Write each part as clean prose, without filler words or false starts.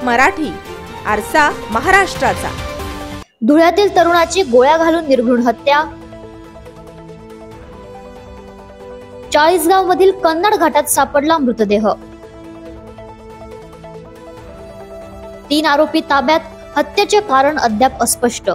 झेप मराठी, आरसा महाराष्ट्राचा। धुळ्यातील तरुणाची गोळ्या घालून निर्घृण हत्या। चाळीसगाव मधील कन्नड घाटात सापडला मृतदेह। 3 आरोपी ताब्यात, हत्येचे कारण अद्याप अस्पष्ट।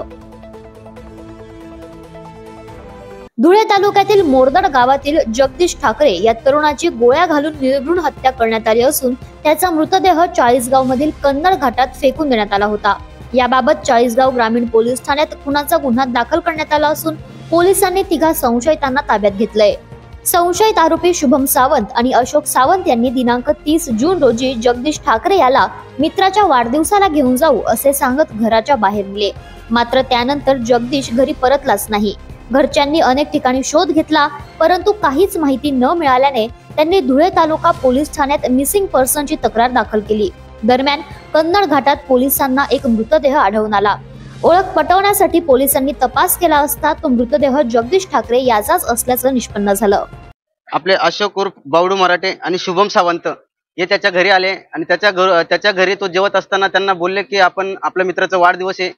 धुळे तालुक्यातील मोरदड गावातील जगदीश ठाकरे या तरुणाची गोळ्या घालून निर्घृण हत्या करण्यात आली असून त्याचा मृतदेह चाळीसगाव मधील कन्नड घाटात फेकून देण्यात आला होता। याबाबत चाळीसगाव ग्रामीण पोलीस ठाण्यात खुनाचा गुन्हा दाखल करण्यात आला असून पोलिसांनी 3 संशयितांना ताब्यात घेतलंय। संशयित आरोपी शुभम सावंत आणि अशोक सावंत यांनी दिनांक 30 जून रोजी जगदीश ठाकरे याला मित्राच्या वाढदिवसाला घेऊन जाऊ असे सांगत घराच्या बाहेर नेले, मात्र त्यानंतर जगदीश घरी परतलाच नाही। घरच्यांनी अनेक ठिकाणी शोध घेतला, परंतु काहीच माहिती न मिळाल्याने त्यांनी धुळे तालुका पोलीस ठाण्यात मिसिंग पर्सनची तक्रार दाखल केली। दरम्यान कन्नड घाटात पोलिसांना एक मृतदेह आढळून आला। ओळख पटवण्यासाठी पोलिसांनी तपास केला असता तो मृतदेह जगदीश ठाकरे याचाच असल्याचं निष्पन्न झालं। आपले अशोक उर्फ बावडू मराठे आणि शुभम सावंत हे त्याच्या घरी आले आणि त्याच्या घरी तो जेवत असताना त्यांना बोलले की आपण आपल्या मित्राचा वाढदिवस आहे,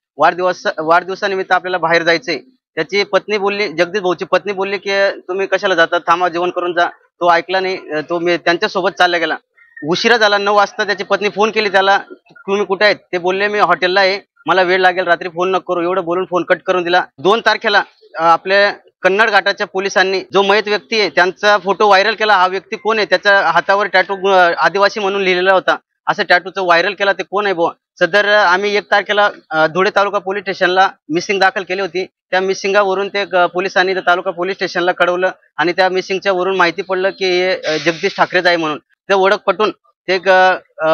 वाढदिवसानिमित्त आपल्याला बाहेर जायचंय। त्याची पत्नी बोलली, जगदीश भाऊची पत्नी बोलली की तुम्ही कशाला जाता, थांबा जेवण करून जा। तो ऐकला नाही, तो त्यांच्या सोबत चालला गेला। उशिरा झाला, 9 वाजता त्याची पत्नी फोन केली त्याला, तुम्ही कुठे आहेत? ते बोलले मी हॉटेलला आहे, मला वेळ लागेल, रात्री फोन नको करू, एवढं बोलून फोन कट करून दिला। 2 तारखेला आपल्या कन्नड घाटाच्या पोलिसांनी जो मयत व्यक्ती आहे त्यांचा फोटो व्हायरल केला। हा व्यक्ती कोण आहे? त्याच्या हातावर टॅटू आदिवासी म्हणून लिहिलेला होता, असं टॅटूचं व्हायरल केला, ते कोण आहे बुवा? सदर आम्ही 1 तारखेला धुळे तालुका पोलीस स्टेशनला मिसिंग दाखल केली होती। त्या मिसिंगावरून ते पोलिसांनी तालुका पोलीस स्टेशनला कळवलं आणि त्या मिसिंगच्या वरून माहिती पडलं की हे जगदीश ठाकरेच आहे म्हणून। ते ओळख पटून ते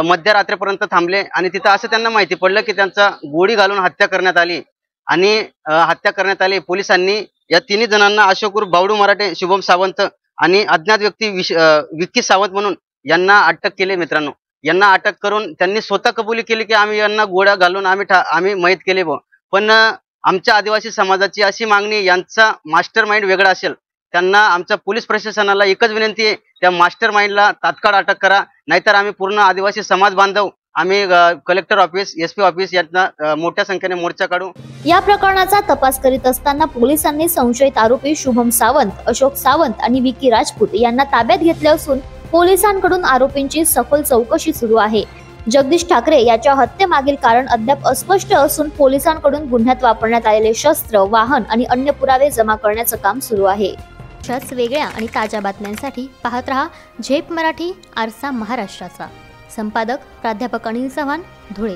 मध्यरात्रीपर्यंत थांबले आणि तिथं असं त्यांना माहिती पडलं की त्यांचा गोळी घालून हत्या करण्यात आली आणि हत्या करण्यात आली। पोलिसांनी या 3 जणांना अशोक उर्फ बावडू मराठे, शुभम सावंत आणि अज्ञात व्यक्ती विक्की सावंत म्हणून यांना अटक केली। मित्रांनो, यांना अटक करून त्यांनी स्वतः कबुली केली की आम्ही यांना गोळ्या घालून आम्ही मयत केले बुवा। पण आमच्या आदिवासी समाजाची अशी मागणी, यांचा मास्टर माइंड वेगळा असेल, त्यांना आमच्या पोलीस प्रशासनाला एकच विनंती आहे, त्या मास्टर माइंडला तात्काळ अटक करा, नाहीतर आम्ही पूर्ण आदिवासी समाज बांधव आम्ही कलेक्टर ऑफिस, SP ऑफिस यांना मोठ्या संख्येने मोर्चा काढू। या प्रकरणाचा तपास करीत असताना पोलिसांनी संशयित आरोपी शुभम सावंत, अशोक सावंत आणि विकी राजपूत यांना ताब्यात घेतले असून पोलिसांकडून आरोपींची सखोल चौकशी सुरू आहे। जगदीश ठाकरे याच्या हत्येमागील कारण अद्याप अस्पष्ट असून पोलिसांकडून गुन्ह्यात वापरण्यात आलेले शस्त्र, वाहन आणि अन्य पुरावे जमा करण्याचं काम सुरू आहे। अशाच वेगळ्या आणि ताज्या बातम्यांसाठी पाहत रहा झेप मराठी, आरसा महाराष्ट्राचा। संपादक प्राध्यापक अनिल चव्हाण, धुळे।